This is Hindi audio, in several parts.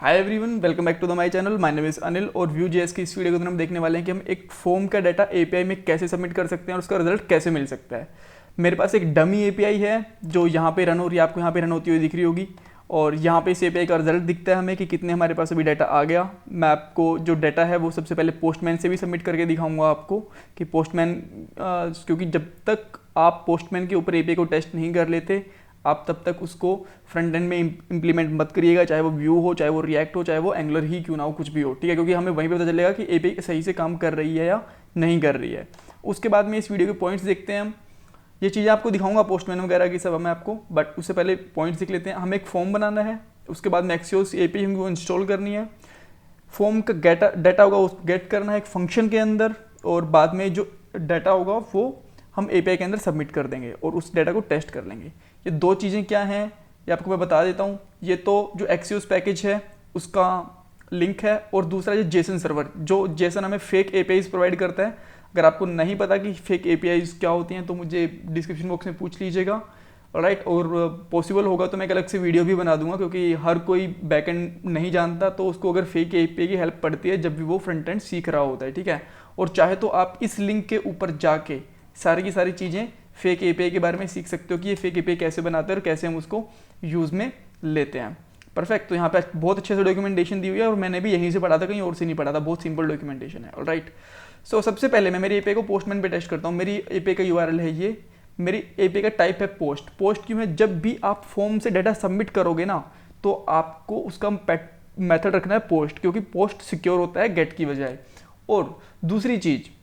Hi everyone, welcome back to the my channel. My name is Anil और Vue.js की इस वीडियो के अंदर हम देखने वाले हैं कि हम एक फॉर्म का डाटा एपीआई में कैसे सबमिट कर सकते हैं और उसका रिजल्ट कैसे मिल सकता है। मेरे पास एक डमी एपीआई है जो यहाँ पे रन हो रही है, आपको यहाँ पे रन होती हुई दिख रही होगी और यहाँ पे इस एपीआई का रिजल्ट दिखता है हमें कि कितने हमारे पास अभी डाटा आ गया। मैं आपको जो डाटा है वो सबसे पहले पोस्टमैन से भी सबमिट करके दिखाऊंगा आपको कि पोस्टमैन, क्योंकि जब तक आप पोस्टमैन के ऊपर एपीआई को टेस्ट नहीं कर लेते आप तब तक उसको फ्रंट एंड में इंप्लीमेंट मत करिएगा, चाहे वो व्यू हो, चाहे वो रिएक्ट हो, चाहे वो एंगुलर ही क्यों ना हो, कुछ भी हो, ठीक है। क्योंकि हमें वहीं पे पता चलेगा कि एपीआई सही से काम कर रही है या नहीं कर रही है। उसके बाद में इस वीडियो के पॉइंट्स देखते हैं हम। ये चीज़ें आपको दिखाऊंगा पोस्टमैन वगैरह की सब मैं आपको, बट उससे पहले पॉइंट्स देख लेते हैं। हमें एक फॉर्म बनाना है, उसके बाद में एक्सियोस एपीआई हमको इंस्टॉल करनी है। फॉर्म का डाटा होगा उस गेट करना है एक फंक्शन के अंदर और बाद में जो डाटा होगा वो हम एपीआई के अंदर सबमिट कर देंगे और उस डाटा को टेस्ट कर लेंगे। ये दो चीज़ें क्या हैं ये आपको मैं बता देता हूँ। ये तो जो एक्सियोस पैकेज है उसका लिंक है और दूसरा ये जेसन सर्वर, जो जेसन हमें फेक एपीआईज प्रोवाइड करता है। अगर आपको नहीं पता कि फेक एपीआईज क्या होती हैं तो मुझे डिस्क्रिप्शन बॉक्स में पूछ लीजिएगा, राइट। और पॉसिबल होगा तो मैं एक अलग से वीडियो भी बना दूंगा, क्योंकि हर कोई बैकएंड नहीं जानता तो उसको अगर फेक एपीआई की हेल्प पड़ती है जब भी वो फ्रंट एंड सीख रहा होता है, ठीक है। और चाहे तो आप इस लिंक के ऊपर जाके सारी की सारी चीज़ें फेक एपीआई के बारे में सीख सकते हो कि ये फेक एपीआई कैसे बनाते हैं और कैसे हम उसको यूज़ में लेते हैं। परफेक्ट। तो यहाँ पे बहुत अच्छे से डॉक्यूमेंटेशन दी हुई है और मैंने भी यहीं से पढ़ा था, कहीं और से नहीं पढ़ा था। बहुत सिंपल डॉक्यूमेंटेशन है, ऑलराइट। सो सबसे पहले मैं मेरी एपीआई को पोस्टमैन पे टेस्ट करता हूँ। मेरी एपीआई का यूआरएल है ये, मेरी एपीआई का टाइप है पोस्ट। पोस्ट क्यों है? जब भी आप फॉर्म से डाटा सबमिट करोगे ना तो आपको उसका मेथड रखना है पोस्ट, क्योंकि पोस्ट सिक्योर होता है गेट की बजाय। और दूसरी चीज़,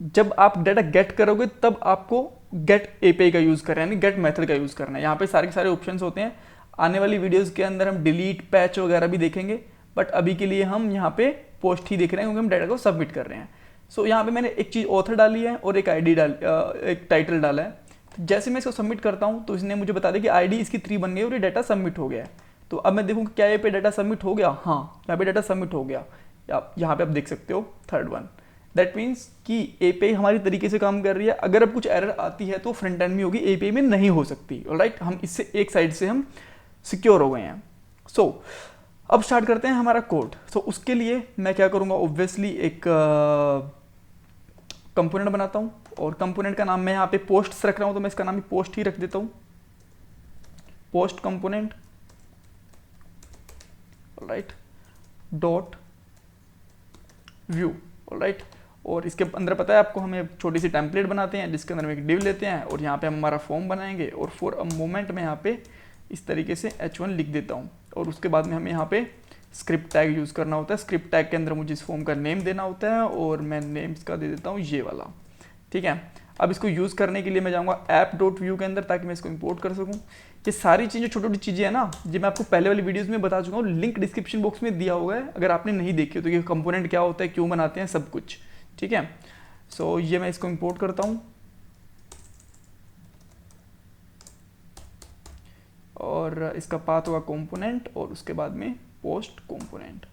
जब आप डाटा गेट करोगे तब आपको गेट एपीआई का यूज़ करना है, यानी गेट मेथड का यूज़ करना है। यहाँ पे सारे के सारे ऑप्शंस होते हैं। आने वाली वीडियोस के अंदर हम डिलीट, पैच वगैरह भी देखेंगे, बट अभी के लिए हम यहाँ पे पोस्ट ही देख रहे हैं क्योंकि हम डाटा को सबमिट कर रहे हैं। सो यहाँ पे मैंने एक चीज़ ऑथर डाली है और एक आईडी एक टाइटल डाला है। तो जैसे मैं इसको सबमिट करता हूँ तो इसने मुझे बता दिया कि आईडी इसकी 3 बन गई और ये डाटा सबमिट हो गया है। तो अब मैं देखूँ क्या ये पे डाटा सबमिट हो गया। हाँ, यहाँ पे डाटा सबमिट हो गया। यहाँ पे आप देख सकते हो थर्ड वन। दैट मीन्स कि एपीआई हमारी तरीके से काम कर रही है। अगर अब कुछ एरर आती है तो फ्रंट एंड में होगी, एपीआई में नहीं हो सकती, ऑलराइट। हम इससे एक साइड से हम सिक्योर हो गए हैं। सो अब स्टार्ट करते हैं हमारा कोड। सो उसके लिए मैं क्या करूँगा, ऑब्वियसली एक कंपोनेंट बनाता हूँ और कंपोनेंट का नाम मैं यहाँ पे पोस्ट रख रहा हूँ तो मैं इसका नाम भी पोस्ट ही रख देता हूँ, post component, alright, dot view, alright. और इसके अंदर पता है आपको, हमें छोटी सी टेम्पलेट बनाते हैं जिसके अंदर हम एक डिव लेते हैं और यहाँ पे हम हमारा फॉर्म बनाएंगे और फॉर अ मोमेंट में यहाँ पे इस तरीके से h1 लिख देता हूँ और उसके बाद में हमें यहाँ पे स्क्रिप्ट टैग यूज़ करना होता है। स्क्रिप्ट टैग के अंदर मुझे इस फॉर्म का नेम देना होता है और मैं नेम इसका दे देता हूँ ये वाला, ठीक है। अब इसको यूज़ करने के लिए मैं जाऊँगा app.vue के अंदर ताकि मैं इसको इंपोर्ट कर सकूँ। ये सारी चीज़ें छोटी छोटी चीज़ें हैं ना, ये मैं आपको पहले वाली वीडियोस में बता चुका हूँ, लिंक डिस्क्रिप्शन बॉक्स में दिया हुआ है अगर आपने नहीं देखी हो तो। ये कंपोनेंट क्या होता है, क्यों बनाते हैं, सब कुछ, ठीक है। सो ये मैं इसको इंपोर्ट करता हूँ और इसका पाथ होगा कंपोनेंट और उसके बाद में पोस्ट कंपोनेंट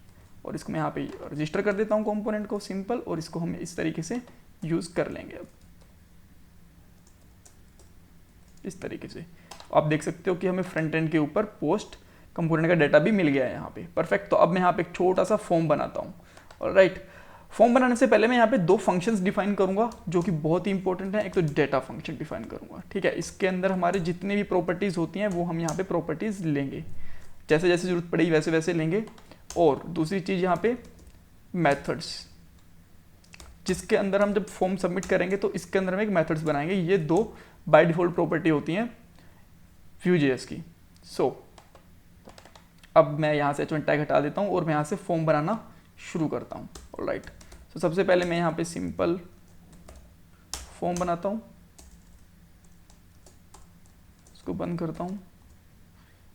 और इसको मैं यहाँ पे रजिस्टर कर देता हूँ कंपोनेंट को, सिंपल। और इसको हम इस तरीके से यूज़ कर लेंगे। अब इस तरीके से आप देख सकते हो कि हमें फ्रंट एंड के ऊपर पोस्ट कंपोनेंट का डाटा भी मिल गया है यहाँ पे, परफेक्ट। तो अब मैं यहाँ पे एक छोटा सा फॉर्म बनाता हूँ, ऑलराइट। फॉर्म बनाने से पहले मैं यहाँ पे 2 फंक्शंस डिफाइन करूँगा जो कि बहुत ही इंपॉर्टेंट है। एक तो डेटा फंक्शन डिफाइन करूँगा, ठीक है। इसके अंदर हमारे जितने भी प्रॉपर्टीज़ होती हैं वो हम यहाँ पे प्रॉपर्टीज़ लेंगे, जैसे जैसे जरूरत पड़ेगी वैसे वैसे लेंगे। और दूसरी चीज़ यहाँ पे मेथड्स, जिसके अंदर हम जब फॉर्म सबमिट करेंगे तो इसके अंदर हम एक मेथड्स बनाएंगे। ये 2 बाय डिफॉल्ट प्रॉपर्टी होती हैं Vue.js की। सो अब मैं यहाँ से h1 टैग हटा देता हूँ और मैं यहाँ से फॉर्म बनाना शुरू करता हूँ, ऑलराइट। तो सबसे पहले मैं यहाँ पे सिंपल फॉर्म बनाता हूँ, इसको बंद करता हूँ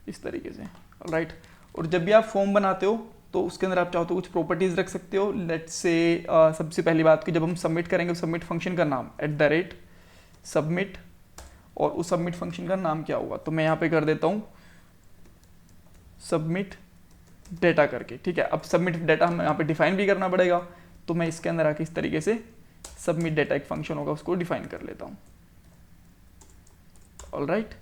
इस तरीके से, ऑलराइट। और जब भी आप फॉर्म बनाते हो तो उसके अंदर आप चाहो तो कुछ प्रॉपर्टीज़ रख सकते हो। लेट्स से सबसे पहली बात कि जब हम सबमिट करेंगे सबमिट फंक्शन का नाम @submit, और उस सबमिट फंक्शन का नाम क्या होगा तो मैं यहाँ पे कर देता हूँ सबमिट डेटा करके, ठीक है। अब सबमिट डेटा हमें यहाँ पे डिफाइन भी करना पड़ेगा तो मैं इसके अंदर आके इस तरीके से सबमिट डेटा एक फंक्शन होगा उसको डिफाइन कर लेता हूँ, ऑलराइट।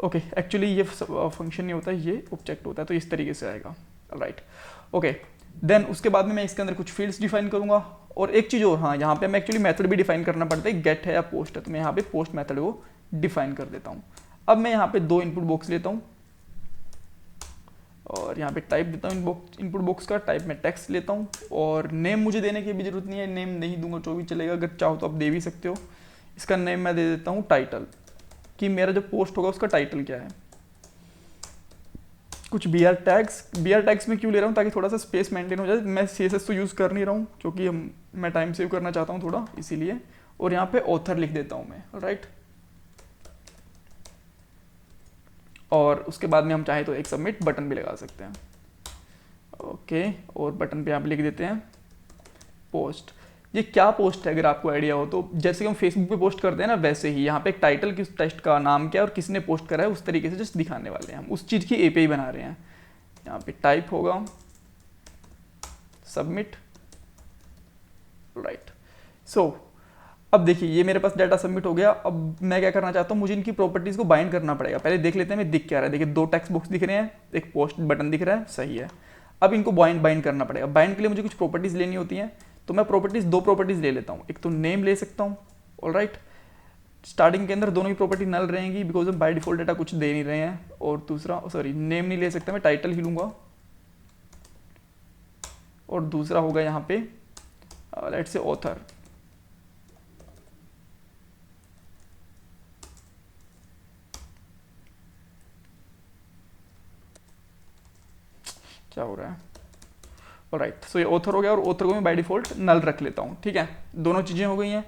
ओके एक्चुअली ये फंक्शन नहीं होता है, ये ऑब्जेक्ट होता है, तो इस तरीके से आएगा। राइट ओके, देन उसके बाद में मैं इसके अंदर कुछ फील्ड्स डिफाइन करूंगा। और एक चीज़ और, हाँ यहाँ पे मैं एक्चुअली मेथड भी डिफाइन करना पड़ता है, गेट है या पोस्ट है, तो मैं यहाँ पे पोस्ट मेथड को डिफाइन कर देता हूँ। अब मैं यहाँ पे 2 इनपुट बॉक्स लेता हूँ और यहाँ पे टाइप देता हूँ इनपुट बॉक्स का, टाइप में टेक्स्ट लेता हूँ। और नेम मुझे देने की भी जरूरत नहीं है, नेम नहीं दूंगा तो भी चलेगा, अगर चाहो तो आप दे भी सकते हो। इसका नेम मैं दे देता हूँ टाइटल, कि मेरा जो पोस्ट होगा उसका टाइटल क्या है। कुछ BR टैग्स में क्यों ले रहा हूँ, ताकि थोड़ा सा स्पेस मेंटेन हो जाए। मैं CSS तो यूज़ कर नहीं रहा हूँ क्योंकि मैं टाइम सेव करना चाहता हूँ थोड़ा, इसीलिए। और यहाँ पे ऑथर लिख देता हूँ मैं। राइट, और उसके बाद में हम चाहे तो एक सबमिट बटन भी लगा सकते हैं। ओके, और बटन पे यहाँ पे लिख देते हैं पोस्ट। ये क्या पोस्ट है अगर आपको आइडिया हो तो, जैसे कि हम फेसबुक पे पोस्ट करते हैं ना, वैसे ही यहाँ पे एक टाइटल, किस टेस्ट का नाम क्या है और किसने पोस्ट करा है, उस तरीके से जस्ट दिखाने वाले हैं हम, उस चीज़ की API बना रहे हैं। यहाँ पे टाइप होगा सबमिट। राइट, सो अब देखिए ये मेरे पास डाटा सबमिट हो गया। अब मैं क्या करना चाहता हूँ, मुझे इनकी प्रॉपर्टीज़ को बाइंड करना पड़ेगा। पहले देख लेते हैं मैं दिख क्या रहा है। देखिए 2 टेक्स्ट बॉक्स दिख रहे हैं, एक पोस्ट बटन दिख रहा है, सही है। अब इनको बाइंड करना पड़ेगा। बाइंड के लिए मुझे कुछ प्रॉपर्टीज़ लेनी होती हैं, तो मैं 2 प्रॉपर्टीज़ ले लेता हूँ। एक तो नेम ले सकता हूँ, ऑलराइट, स्टार्टिंग के अंदर दोनों ही प्रॉपर्टी नल रहेंगी बिकॉज हम बाय डिफॉल्ट डाटा कुछ दे नहीं रहे हैं। और दूसरा, सॉरी नेम नहीं ले सकता, मैं टाइटल ही लूँगा। और दूसरा होगा यहाँ पे लेट्स से ऑथर। क्या हो रहा है, ऑलराइट, सो ये ऑथर हो गया और ऑथर को मैं बाय डिफॉल्ट नल रख लेता हूँ। ठीक है, दोनों चीज़ें हो गई हैं।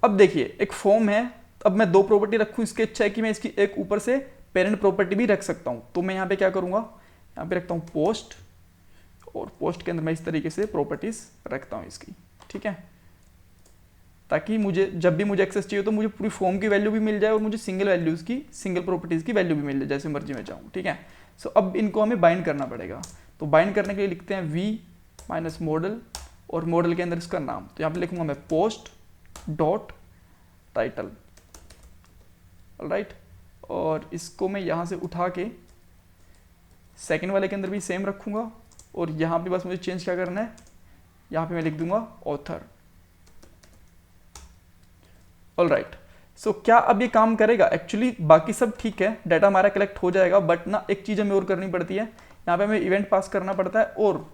अब देखिए एक फॉर्म है, अब मैं 2 प्रॉपर्टी रखूँ, इसके अच्छा है कि मैं इसकी एक ऊपर से पेरेंट प्रॉपर्टी भी रख सकता हूँ। तो मैं यहाँ पे क्या करूँगा, यहाँ पे रखता हूँ पोस्ट, और पोस्ट के अंदर मैं इस तरीके से प्रॉपर्टीज रखता हूँ इसकी। ठीक है, ताकि मुझे जब भी मुझे एक्सेस चाहिए तो मुझे पूरी फॉर्म की वैल्यू भी मिल जाए और मुझे सिंगल वैल्यूज़ की, सिंगल प्रॉपर्टीज़ की वैल्यू भी मिल जाए, जैसे मर्जी में चाहूँ। ठीक है, सो अब इनको हमें बाइंड करना पड़ेगा। तो बाइंड करने के लिए लिखते हैं v मॉडल, और मॉडल के अंदर इसका नाम, तो यहाँ पे लिखूंगा मैं पोस्ट डॉट टाइटल। राइट, और इसको मैं यहाँ से उठा के सेकंड वाले के अंदर भी सेम रखूंगा, और यहाँ पे बस मुझे चेंज क्या करना है, यहाँ पे मैं लिख दूंगा ऑथर। ऑलराइट, सो क्या अब ये काम करेगा? एक्चुअली बाकी सब ठीक है, डाटा हमारा कलेक्ट हो जाएगा, बट ना एक चीज़ हमें और करनी पड़ती है, यहाँ पे हमें इवेंट पास करना पड़ता है। और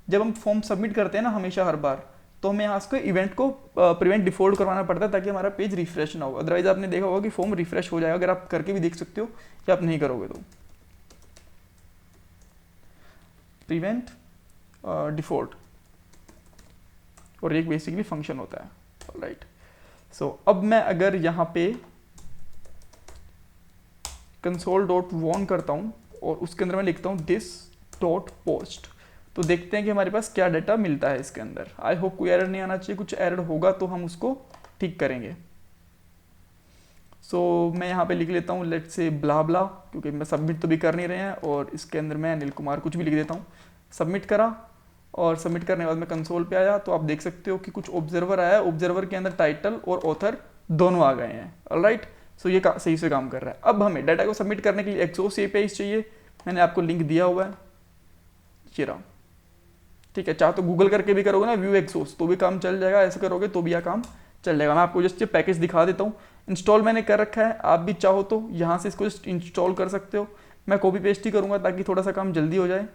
जब हम फॉर्म सबमिट करते हैं ना हमेशा हर बार, तो हमें यहाँ से इवेंट को प्रिवेंट डिफॉल्ट करवाना पड़ता है ताकि हमारा पेज रिफ्रेश ना हो। अदरवाइज आपने देखा होगा कि फॉर्म रिफ्रेश हो जाएगा, अगर आप करके भी देख सकते हो कि आप नहीं करोगे तो। प्रिवेंट डिफॉल्ट, और एक बेसिकली फंक्शन होता है। राइट, सो अब मैं अगर यहाँ पे console.won करता हूँ और उसके अंदर मैं लिखता हूँ this.post, तो देखते हैं कि हमारे पास क्या डाटा मिलता है इसके अंदर। आई होप कोई एरर नहीं आना चाहिए, कुछ एरर होगा तो हम उसको ठीक करेंगे। सो मैं यहाँ पे लिख लेता हूँ लेट्स से ब्ला ब्ला, क्योंकि मैं सबमिट तो भी कर नहीं रहे हैं, और इसके अंदर मैं अनिल कुमार कुछ भी लिख देता हूँ। सबमिट करा, और सबमिट करने के बाद मैं कंसोल पे आया तो आप देख सकते हो कि कुछ ऑब्जर्वर आया है, ऑब्जर्वर के अंदर टाइटल और ऑथर दोनों आ गए हैं। ऑलराइट, सो ये सही से काम कर रहा है। अब हमें डाटा को सबमिट करने के लिए एक्सोस एपीआईज चाहिए, मैंने आपको लिंक दिया हुआ है, ये रहा। ठीक है, चाहे तो गूगल करके भी करोगे ना व्यू एक्सोस तो भी काम चल जाएगा, ऐसे करोगे तो भी यह काम चल जाएगा। मैं आपको जस्ट ये पैकेज दिखा देता हूँ, इंस्टॉल मैंने कर रखा है, आप भी चाहो तो यहाँ से इसको जस्ट इंस्टॉल कर सकते हो। मैं कॉपी पेस्ट ही करूँगा ताकि थोड़ा सा काम जल्दी हो जाए।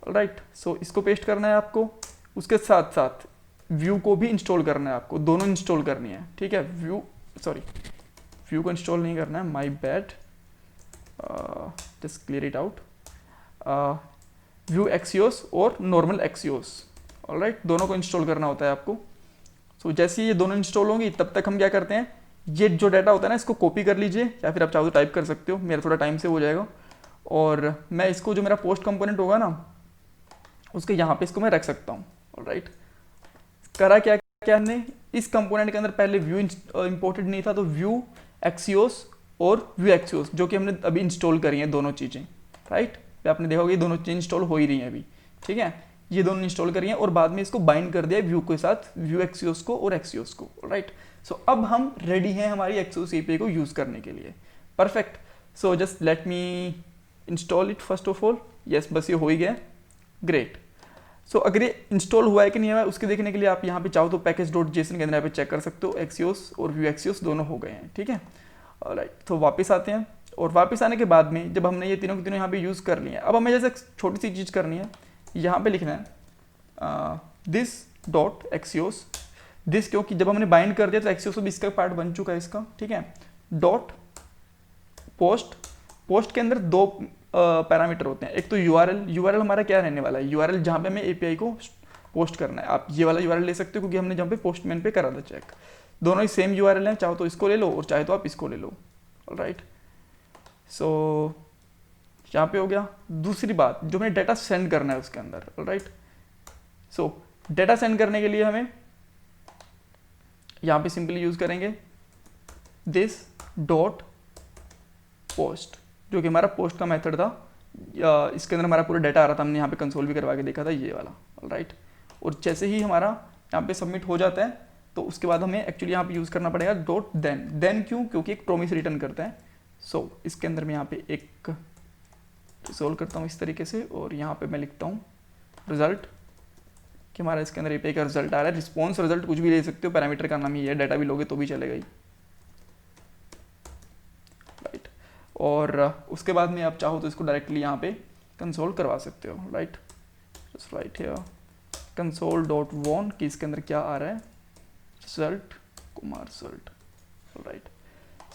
राइट, सो इसको पेस्ट करना है आपको, उसके साथ साथ व्यू को भी इंस्टॉल करना है आपको, दोनों इंस्टॉल करनी है। ठीक है, व्यू को इंस्टॉल नहीं करना है, my bad, just clear it out. View Axios और नॉर्मल एक्सियोस, ऑलराइट, दोनों को इंस्टॉल करना होता है आपको। सो जैसे ही ये दोनों इंस्टॉल होंगी तब तक हम क्या करते हैं, ये जो डाटा होता है ना इसको कॉपी कर लीजिए, या फिर आप चाहो तो टाइप कर सकते हो, मेरा थोड़ा टाइम से हो जाएगा। और मैं इसको, जो मेरा पोस्ट कंपोनेंट होगा ना उसके यहाँ पे इसको मैं रख सकता हूँ। ऑलराइट, करा क्या क्या हमने, इस कंपोनेंट के अंदर पहले व्यू इंपोर्टेड नहीं था, तो व्यू एक्सियोस और व्यू एक्सियोस जो कि हमने अभी इंस्टॉल करी हैं दोनों चीज़ें। राइट, आपने देखा होगा ये दोनों चीज़ें इंस्टॉल हो ही रही हैं अभी। ठीक है, ये दोनों इंस्टॉल करी हैं और बाद में इसको बाइंड कर दिया व्यू के साथ, व्यू एक्सियोस को और एक्सियोस को। राइट, सो अब हम रेडी हैं हमारी एक्सियोस एपीआई को यूज़ करने के लिए। Perfect, so just let me install it first of all. Yes, बस ये हो ही गया, ग्रेट। सो अगर ये इंस्टॉल हुआ है कि नहीं हुआ है उसके देखने के लिए आप यहाँ पे चाहो तो पैकेज.json के अंदर यहाँ पे चेक कर सकते हो। एक्सियोस और व्यू एक्सियोस दोनों हो गए हैं, ठीक है। ऑलराइट, तो वापस आते हैं और वापस आने के बाद में जब हमने ये तीनों के तीनों यहाँ पे यूज़ कर लिए हैं, अब हमें जैसे छोटी सी चीज़ करनी है, यहाँ पे लिखना है दिस डॉट एक्सियोस। दिस क्योंकि जब हमने बाइंड कर दिया तो एक्सियोस भी इसका पार्ट बन चुका है इसका, ठीक है। डॉट पोस्ट, पोस्ट के अंदर दो पैरामीटर होते हैं, एक तो यूआरएल हमारा क्या रहने वाला है, यूआरएल जहाँ पे हमें एपीआई को पोस्ट करना है। आप ये वाला यूआरएल ले सकते हो क्योंकि हमने जहाँ पे पोस्टमैन पे करा था चेक। दोनों ही सेम यूआरएल हैं, चाहो तो इसको ले लो और चाहे तो आप इसको ले लो। ऑलराइट, सो यहाँ पे हो गया। दूसरी बात, जो हमें डाटा सेंड करना है उसके अंदर, ऑलराइट। सो डाटा सेंड करने के लिए हमें यहाँ पे सिंपली यूज करेंगे दिस डॉट पोस्ट, जो कि हमारा पोस्ट का मेथड था। इसके अंदर हमारा पूरा डाटा आ रहा था, हमने यहाँ पे कंसोल भी करवा के देखा था ये वाला, ऑलराइट। और जैसे ही हमारा यहाँ पे सबमिट हो जाता है तो उसके बाद हमें एक्चुअली यहाँ पे यूज़ करना पड़ेगा डॉट देन क्यों, क्योंकि एक प्रोमिस रिटर्न करता है। सो इसके अंदर मैं यहाँ पे एक रिजोल्व करता हूँ इस तरीके से, और यहाँ पे मैं लिखता हूँ रिजल्ट, कि हमारा इसके अंदर एपीआई का रिजल्ट आ रहा है। रिस्पॉन्स रिजल्ट कुछ भी ले सकते हो, पैरामीटर का नाम ही है, डाटा भी लोगे तो भी चलेगा ही, राइट। और उसके बाद में आप चाहो तो इसको डायरेक्टली यहाँ पे कंसोल करवा सकते हो, right. Just right here console dot one, कि इसके अंदर क्या आ रहा है, result Kumar result, right.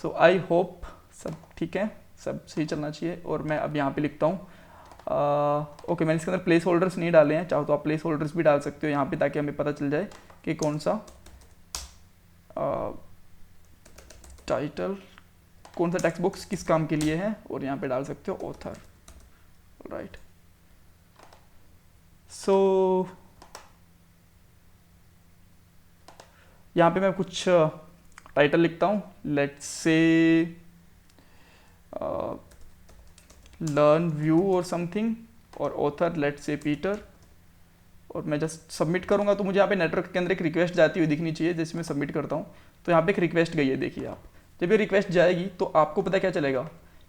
So I hope सब ठीक है, सब सही चलना चाहिए। और मैं अब यहाँ पे लिखता हूँ ओके, मैंने इसके अंदर प्लेस होल्डर्स नहीं डाले हैं, चाहो तो आप प्लेस होल्डर्स भी डाल सकते हो यहाँ पे, ताकि हमें पता चल जाए कि कौन सा टाइटल, कौन सा टेक्स्ट बॉक्स किस काम के लिए है। और यहाँ पे डाल सकते हो ऑथर, राइट। सो यहाँ पे मैं कुछ टाइटल लिखता हूँ, लेट्स से लर्न व्यू और समथिंग, और ऑथर लेट्स से पीटर। और मैं जस्ट सबमिट करूँगा तो मुझे यहाँ पे नेटवर्क के अंदर एक रिक्वेस्ट जाती हुई दिखनी चाहिए। जैसे मैं सबमिट करता हूँ तो यहाँ पे एक रिक्वेस्ट गई है, देखिए आप। जब ये रिक्वेस्ट जाएगी तो आपको पता क्या चलेगा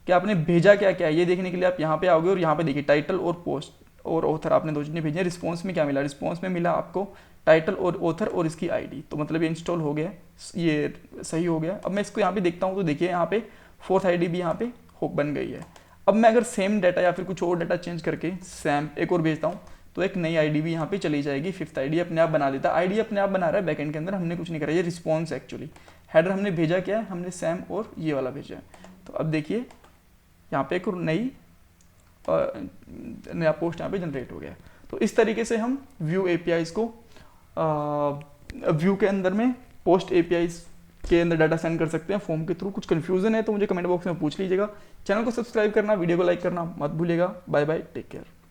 कि आपने भेजा क्या क्या है, ये देखने के लिए आप यहाँ पे आओगे और यहाँ पे देखिए टाइटल और पोस्ट और ऑथर आपने दो चीज़ें भेजी। रिस्पॉन्स में क्या मिला, रिस्पॉन्स में मिला आपको टाइटल और ऑथर और इसकी आईडी। तो मतलब ये इंस्टॉल हो गया, ये सही हो गया। अब मैं इसको यहाँ पे देखता हूँ तो देखिए यहाँ पे फोर्थ आईडी भी यहाँ पे बन गई है। अब मैं अगर सेम डाटा या फिर कुछ और डाटा चेंज करके सैम एक और भेजता हूँ तो एक नई आईडी भी यहाँ पे चली जाएगी, फिफ्थ आईडी अपने आप बना देता है। आईडी अपने आप बना रहा है बैकएंड के अंदर, हमने कुछ नहीं करा। ये रिस्पॉन्स एक्चुअली, हेडर हमने भेजा क्या है, हमने सैम और ये वाला भेजा है। तो अब देखिए यहाँ पे एक नई नया पोस्ट यहाँ पे जनरेट हो गया। तो इस तरीके से हम व्यू एपीआईज को व्यू के अंदर में पोस्ट एपीआईज के अंदर डाटा सेंड कर सकते हैं फॉर्म के थ्रू। कुछ कंफ्यूजन है तो मुझे कमेंट बॉक्स में पूछ लीजिएगा। चैनल को सब्सक्राइब करना, वीडियो को लाइक करना मत भूलिएगा। Bye bye, take care.